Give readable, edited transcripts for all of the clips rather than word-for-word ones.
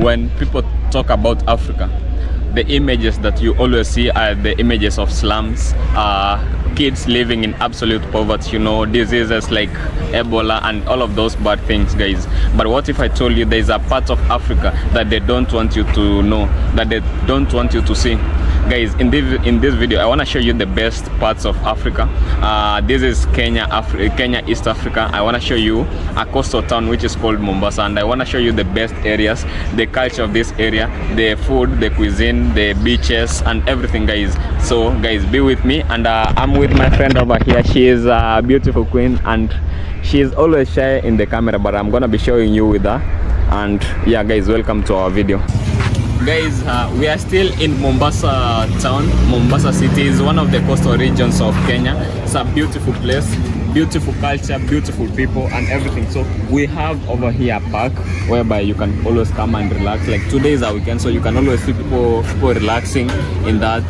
when people talk about Africa, the images that you always see are the images of slums, kids living in absolute poverty, you know, diseases like Ebola and all of those bad things, guys. But what if I told you there's a part of Africa that they don't want you to know, that they don't want you to see? Guys, in this video I want to show you the best parts of Africa. This is Kenya, East Africa. I want to show you a coastal town which is called Mombasa, and I want to show you the best areas, the culture of this area, the food, the cuisine, the beaches and everything, guys. So guys, be with me, and I'm with my friend over here. She is a beautiful queen and she is always shy in the camera, but I'm gonna be showing you with her. And yeah guys, welcome to our video. Guys, we are still in Mombasa town. Mombasa city is one of the coastal regions of Kenya. It's a beautiful place, beautiful culture, beautiful people and everything. So we have over here a park whereby you can always come and relax. Like today is our weekend, so you can always see people relaxing in that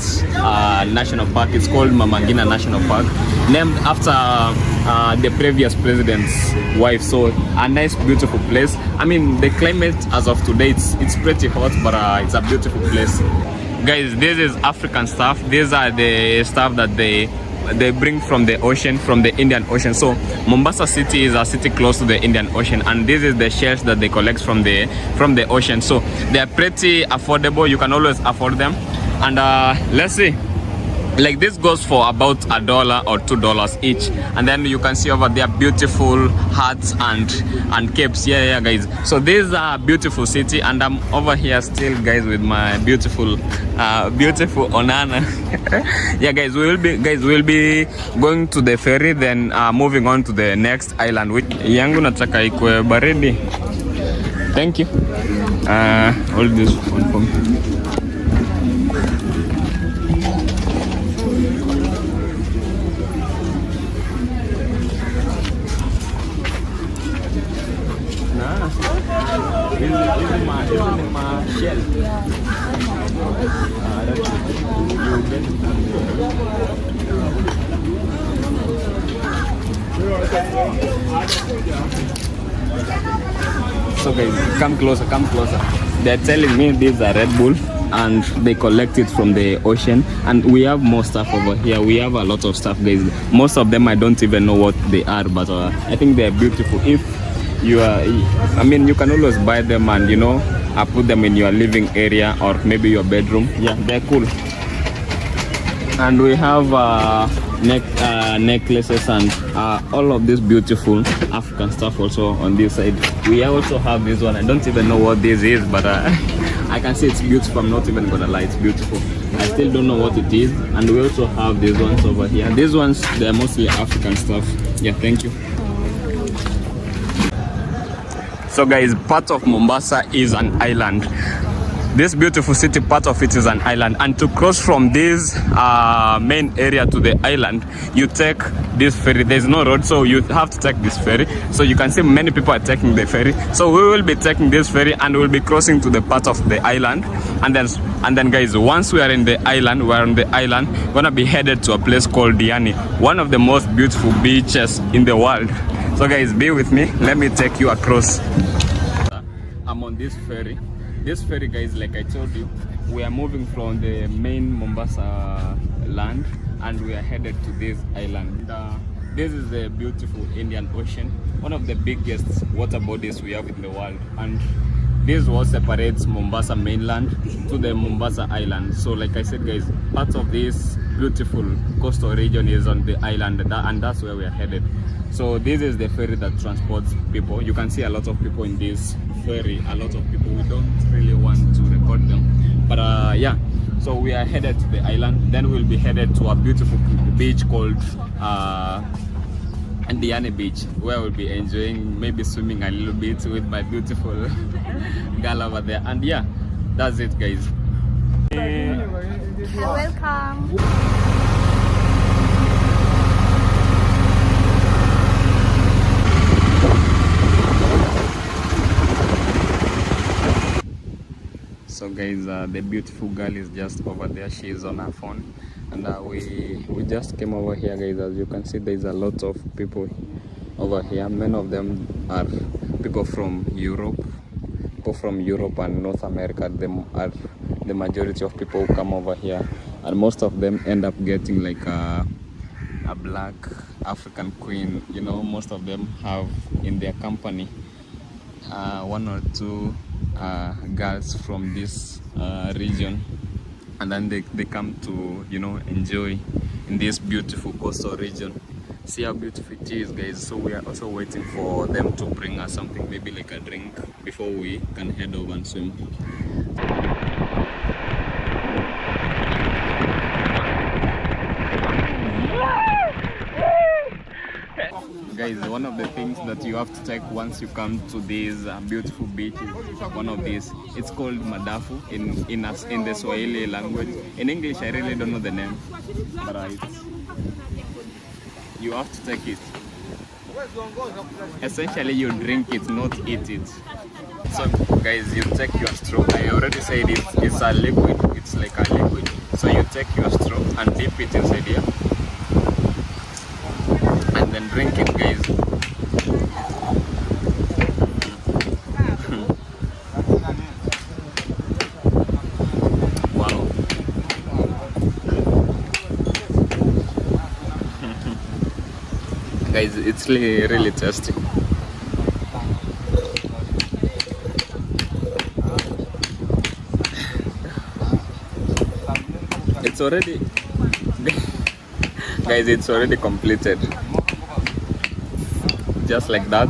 national park. It's called Mama Ngina National Park, named after the previous president's wife. So a nice beautiful place. I mean, the climate as of today, it's pretty hot, but it's a beautiful place. Guys, this is African stuff. These are the stuff that they bring from the ocean, from the Indian Ocean. So Mombasa city is a city close to the Indian Ocean, and this is the shells that they collect from the ocean. So they are pretty affordable. You can always afford them. And let's see, like this goes for about $1 or $2 each. And then you can see over there beautiful huts and capes. Yeah guys, so this is a beautiful city, and I'm over here still, guys, with my beautiful Onana. Yeah guys, we'll be going to the ferry, then moving on to the next island, which yangu nataka ikwe baridi. Thank you. Hold this one for me. This is my shell. So guys, come closer. They're telling me these are Red Bull, and they collect it from the ocean. And we have more stuff over here. We have a lot of stuff, guys. Most of them I don't even know what they are, but I think they're beautiful. If you are, I mean, you can always buy them and, you know, put them in your living area or maybe your bedroom. Yeah, they're cool. And we have necklaces and all of this beautiful African stuff also on this side. We also have this one. I don't even know what this is, but I can say it's beautiful. I'm not even gonna lie, it's beautiful. I still don't know what it is. And we also have these ones over here. These ones, they're mostly African stuff. Yeah, thank you. So guys, part of Mombasa is an island. This beautiful city, part of it is an island, and to cross from this main area to the island, you take this ferry. There's no road, so you have to take this ferry. So you can see many people are taking the ferry. So we will be taking this ferry and we'll be crossing to the part of the island. And then guys, once we are in the island, we're on the island, gonna be headed to a place called Diani, one of the most beautiful beaches in the world. So guys, be with me. Let me take you across. I'm on this ferry. This ferry, guys, like I told you, we are moving from the main Mombasa land and we are headed to this island. This is the beautiful Indian Ocean, one of the biggest water bodies we have in the world. And this is what separates Mombasa mainland to the Mombasa island. So like I said, guys, part of this beautiful coastal region is on the island, and that's where we are headed. So this is the ferry that transports people. You can see a lot of people in this ferry, a lot of people. We don't really want to record them, but yeah, so we are headed to the island. Then we'll be headed to a beautiful beach called Diani beach, where we'll be enjoying, maybe swimming a little bit with my beautiful girl over there. And yeah, that's it, guys. Welcome. So guys, the beautiful girl is just over there. She is on her phone, and we just came over here, guys. As you can see, there's a lot of people over here. Many of them are people from Europe, people from Europe and North America are the majority of people who come over here, and most of them end up getting like a black African queen. You know, most of them have in their company one or two girls from this region, and then they come to, you know, enjoy in this beautiful coastal region. See how beautiful it is, guys. So we are also waiting for them to bring us something, maybe like a drink, before we can head over and swim. Guys, one of the things that you have to take once you come to these beautiful beaches, one of these, it's called madafu in the Swahili language. In English, I really don't know the name, but you have to take it. Essentially, you drink it, not eat it. So, guys, you take your straw. I already said it's a liquid. It's like a liquid. So you take your straw and dip it inside here, and then drink it, guys. Wow. Guys, it's really tasty. It's already guys, it's already completed, just like that.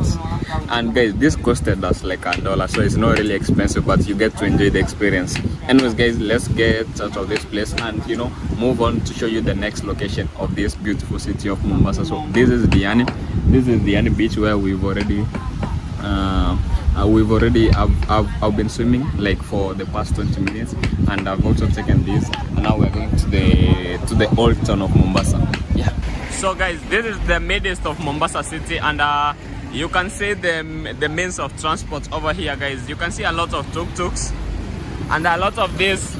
And guys, this costed us like $1, so it's not really expensive, but you get to enjoy the experience. Anyways, guys, let's get out of this place and, you know, move on to show you the next location of this beautiful city of Mombasa. So this is Diani. This is Diani beach, where I've been swimming like for the past 20 minutes, and I've also taken this, and now we're going to the old town of Mombasa. Yeah. So guys, this is the midst of Mombasa city, and you can see the means of transport over here, guys. You can see a lot of tuk-tuks and a lot of these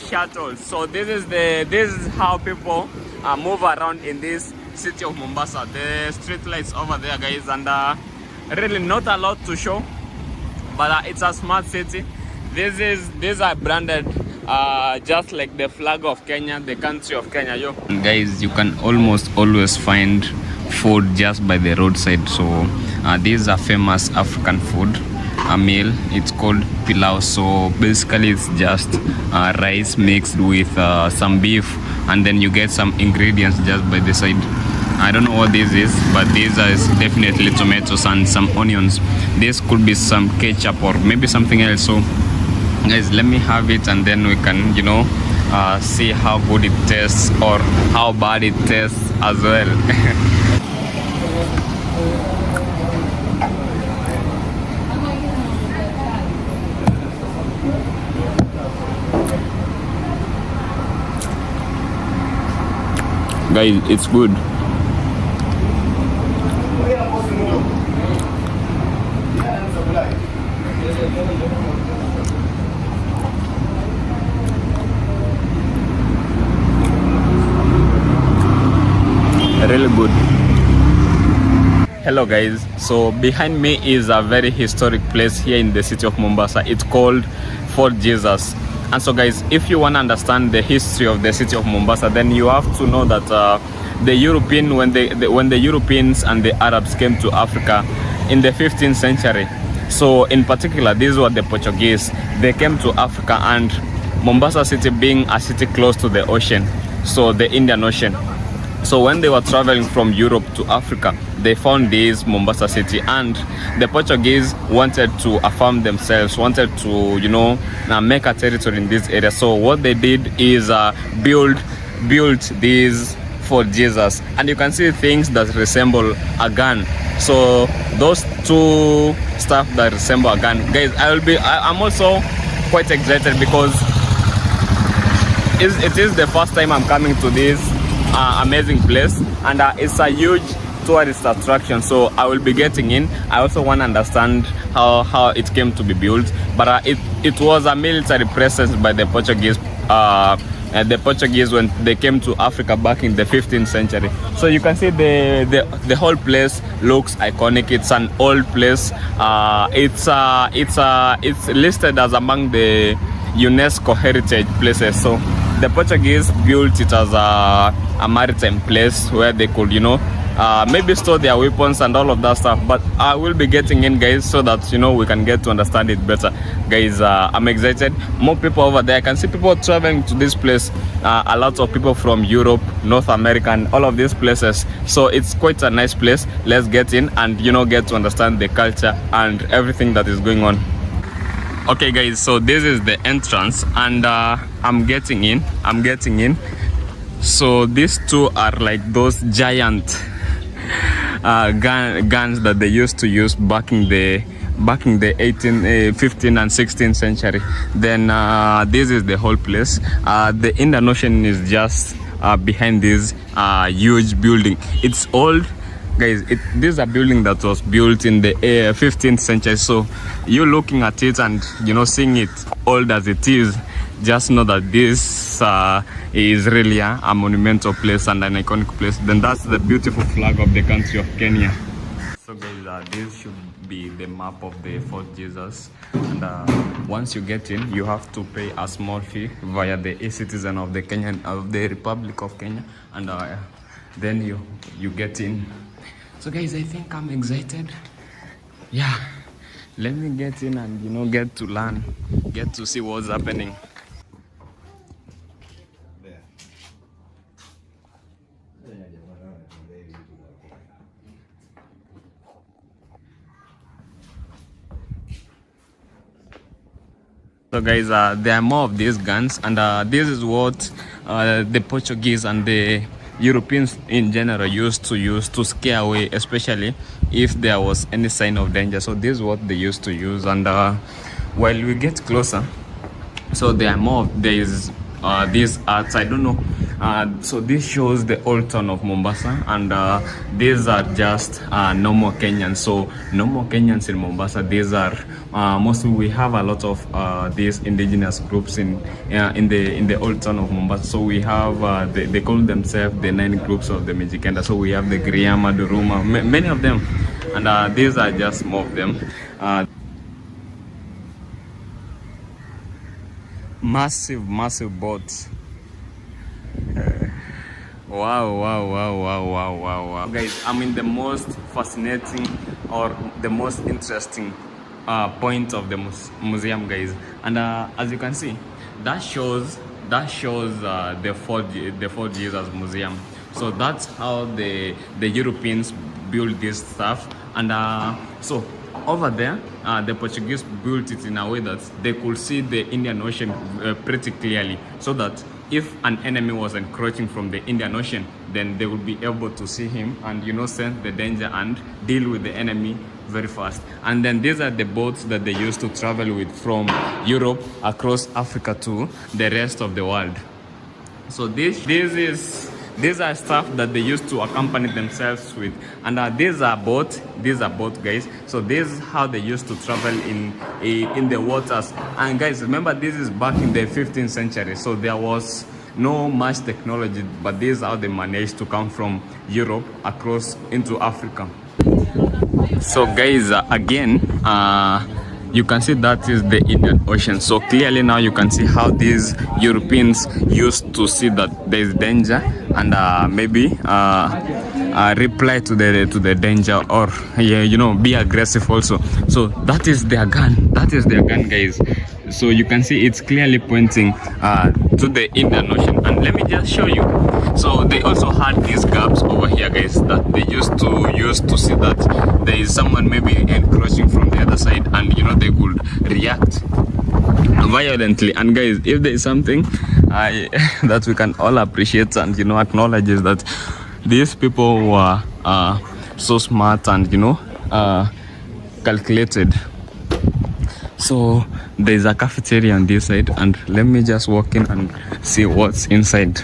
shuttles. So this is how people move around in this city of Mombasa. The street lights over there, guys, and really not a lot to show, but it's a smart city. These are branded just like the flag of Kenya, the country of Kenya. Yo, guys, you can almost always find food just by the roadside. So these are famous African food, a meal. It's called pilau. So basically it's just rice mixed with some beef, and then you get some ingredients just by the side. I don't know what this is, but these are definitely tomatoes and some onions. This could be some ketchup or maybe something else. So guys, let me have it, and then we can, you know, see how good it tastes or how bad it tastes as well. Guys, it's good. Really good. Hello guys, so behind me is a very historic place here in the city of Mombasa. It's called Fort Jesus. And so guys, if you want to understand the history of the city of Mombasa, then you have to know that the European, when the Europeans and the Arabs came to Africa in the 15th century, so in particular these were the Portuguese. They came to Africa, and Mombasa city being a city close to the ocean, so the Indian Ocean. So when they were traveling from Europe to Africa, they found this Mombasa city, and the Portuguese wanted to affirm themselves, wanted to, you know, make a territory in this area. So what they did is built this Fort Jesus, and you can see things that resemble a gun. So those two stuff that resemble a gun, guys, I'm also quite excited because it is the first time I'm coming to this amazing place, and it's a huge tourist attraction. So I will be getting in. I also want to understand how it came to be built, but it was a military presence by the Portuguese the Portuguese when they came to Africa back in the 15th century. So you can see the whole place looks iconic. It's an old place. It's listed as among the UNESCO heritage places. So the Portuguese built it as a maritime place where they could, maybe store their weapons and all of that stuff. But I will be getting in, guys, so that we can get to understand it better. Guys, I'm excited. More people over there. I can see people traveling to this place. A lot of people from Europe, North America, and all of these places. So it's quite a nice place. Let's get in and get to understand the culture and everything that is going on. Okay, guys, so this is the entrance, and I'm getting in. So these two are like those giant guns that they used to use back in the 15th and 16th century. Then this is the whole place. The Indian Ocean is just behind this huge building. It's old, guys. This is a building that was built in the 15th century. So you're looking at it and seeing it old as it is, just know that this is really a monumental place and an iconic place. Then that's the beautiful flag of the country of Kenya. So guys, this should be the map of the Fort Jesus, and once you get in, you have to pay a small fee via the e-citizen of the Republic of Kenya, and then you get in. So guys, I think I'm excited. Yeah, let me get in and get to learn, get to see what's happening. So guys, there are more of these guns, and this is what the Portuguese and the Europeans in general used to use to scare away, especially if there was any sign of danger. So this is what they used to use, and while we get closer, so there are more of these arts. I don't know. So this shows the old town of Mombasa, and these are just normal Kenyans. So normal Kenyans in Mombasa, these are mostly, we have a lot of these indigenous groups in the old town of Mombasa. So we have they call themselves the 9 groups of the Mijikenda. So we have the Griama, the Ruma, many of them, and these are just more of them. Massive boats. Wow. Guys, I'm in the most fascinating or the most interesting point of the museum, guys, and as you can see, that shows the Fort Jesus Museum. So that's how the Europeans built this stuff, and so over there, the Portuguese built it in a way that they could see the Indian Ocean pretty clearly, so that if an enemy was encroaching from the Indian Ocean, then they would be able to see him and sense the danger and deal with the enemy very fast. And then these are the boats that they used to travel with from Europe across Africa to the rest of the world. So these are stuff that they used to accompany themselves with, and these are boats, guys. So this is how they used to travel in the waters. And guys, remember, this is back in the 15th century, so there was no much technology, but this is how they managed to come from Europe across into Africa. So guys, again, you can see that is the Indian Ocean. So clearly now you can see how these Europeans used to see that there is danger, and maybe reply to the danger, or be aggressive also. So that is their gun. Guys. So you can see it's clearly pointing to the Indian Ocean. And let me just show you. So they also had these gaps over here, guys, that they used to see that there is someone maybe encroaching from the other side, and they could react violently. And guys, if there is something that we can all appreciate and acknowledge, is that these people were so smart and calculated. So there's a cafeteria on this side, and let me just walk in and see what's inside.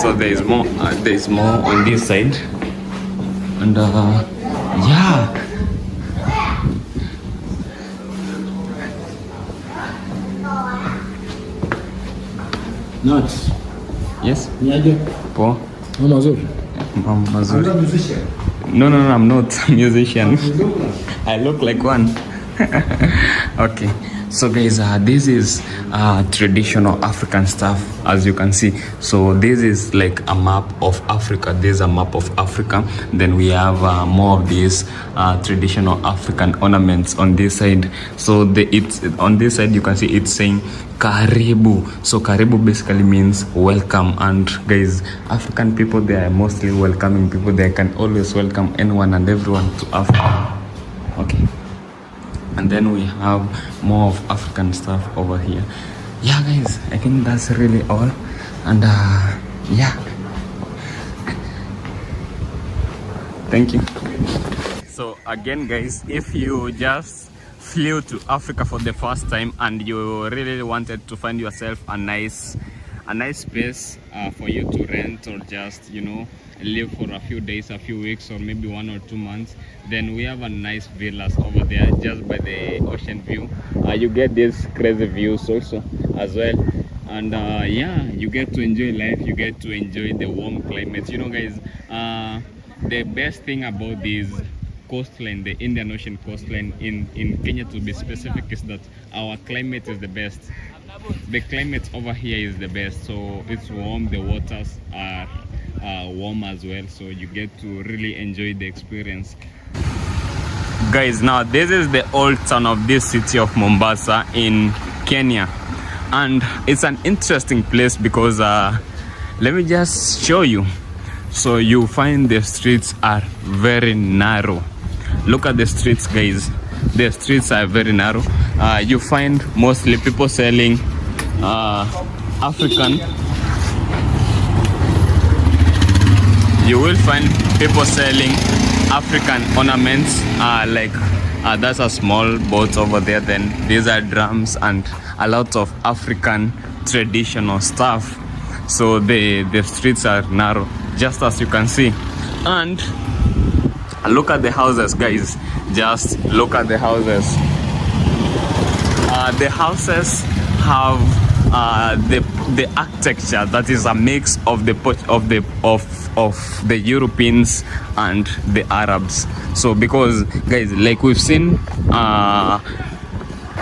So there's more on this side, and yeah, Nuts. Yes. Niaje? Poa. Mama mazuri. Mama mazuri. I'm a musician. No, I'm not a musician. You look like. I look like one. Okay, so guys, this is traditional African stuff, as you can see. So this is like a map of Africa. This is a map of Africa. Then we have more of these traditional African ornaments on this side. So it's on this side, you can see it's saying Karibu. So Karibu basically means welcome. And guys, African people, they are mostly welcoming people. They can always welcome anyone and everyone to Africa. Okay, and then we have more of African stuff over here. Yeah guys, I think that's really all. And yeah, thank you. So again guys, if you just flew to Africa for the first time and you really wanted to find yourself a nice space for you to rent, or just, you know, live for a few days, a few weeks, or maybe 1 or 2 months, then we have a nice villas over there just by the ocean view. You get these crazy views also as well. And yeah, you get to enjoy life, you get to enjoy the warm climate. You know guys, the best thing about this coastline, the Indian Ocean coastline in Kenya to be specific, is that our climate is the best. The climate over here is the best. So it's warm, the waters are warm as well, so you get to really enjoy the experience. Guys, now this is the old town of this city of Mombasa in Kenya, and it's an interesting place because let me just show you. So you find the streets are very narrow. Look at the streets guys, the streets are very narrow. You find mostly people selling African. You will find people selling African ornaments, that's a small boat over there. Then these are drums and a lot of African traditional stuff. So the streets are narrow, just as you can see. And look at the houses guys, just look at the houses. The houses have the architecture that is a mix of the Europeans and the Arabs. So because guys, like we've seen,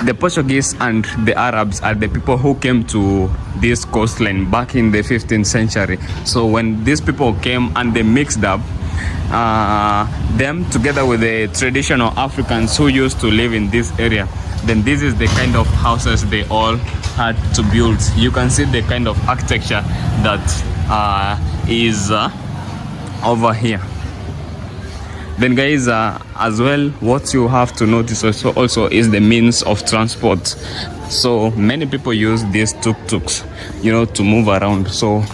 the Portuguese and the Arabs are the people who came to this coastline back in the 15th century. So when these people came and they mixed up them together with the traditional Africans who used to live in this area, then this is the kind of houses they all had to build. You can see the kind of architecture that is over here. Then guys, as well, what you have to notice also is the means of transport. So many people use these tuk-tuks, you know, to move around. So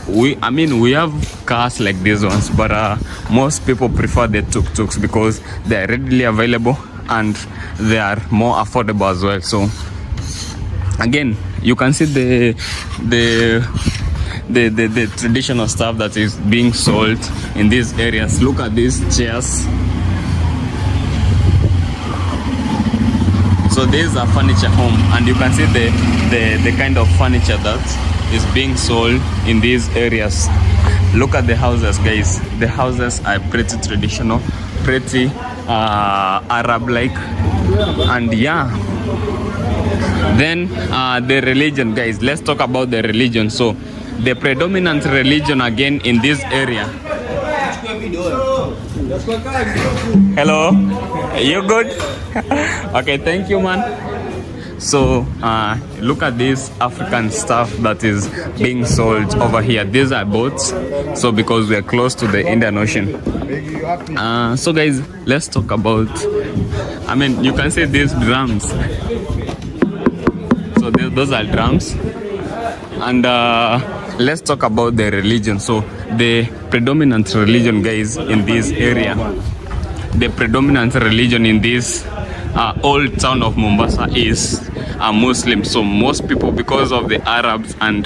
we have cars like these ones, but most people prefer the tuk-tuks because they are readily available and they are more affordable as well. So again, you can see the traditional stuff that is being sold in these areas. Look at these chairs. So there's a furniture home, and you can see the kind of furniture that is being sold in these areas. Look at the houses guys. The houses are pretty traditional, pretty Arab-like. And yeah, then the religion guys, let's talk about the religion. So the predominant religion again in this area. Hello, you good? Okay, thank you man. So look at this African stuff that is being sold over here. These are boats, so because we are close to the Indian Ocean. So guys, let's talk about, you can see these drums. So those are drums. And let's talk about the religion. So the predominant religion guys in this area, the predominant religion in this old town of Mombasa is Muslim. So most people, because of the Arabs and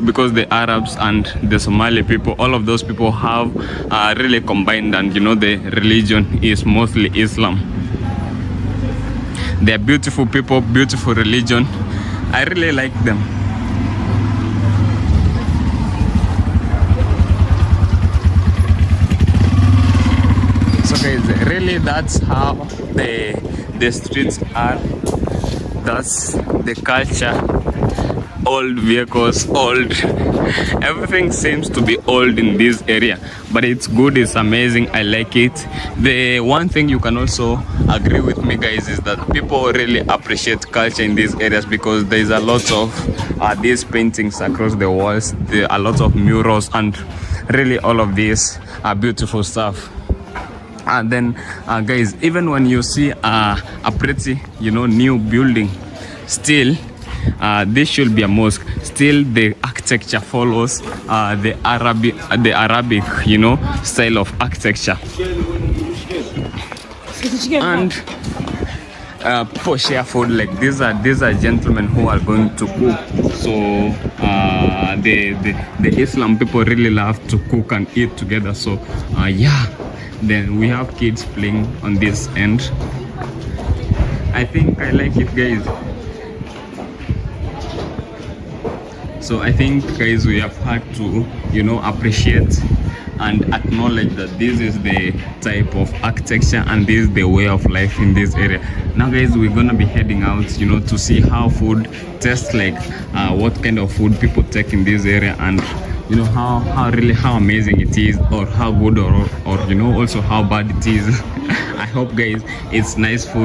because the Arabs and the Somali people, all of those people have really combined, and you know, the religion is mostly Islam. They are beautiful people, beautiful religion. I really like them. So guys, really that's how the streets are. That's the culture. Old vehicles, old everything seems to be old in this area, but it's good, it's amazing, I like it. The one thing you can also agree with me guys is that people really appreciate culture in these areas, because there's a lot of these paintings across the walls, there are a lot of murals, and really all of these are beautiful stuff. And then guys, even when you see a pretty new building, still this should be a mosque, still the architecture follows the Arabic style of architecture. And people share food, like these are gentlemen who are going to cook. So the Islam people really love to cook and eat together. So yeah, then we have kids playing on this end. I think I like it guys. So I think guys, we have had to appreciate and acknowledge that this is the type of architecture and this is the way of life in this area. Now guys, we're gonna be heading out to see how food tastes like, what kind of food people take in this area, and how amazing it is, or how good, or also how bad it is. I hope guys it's nice food.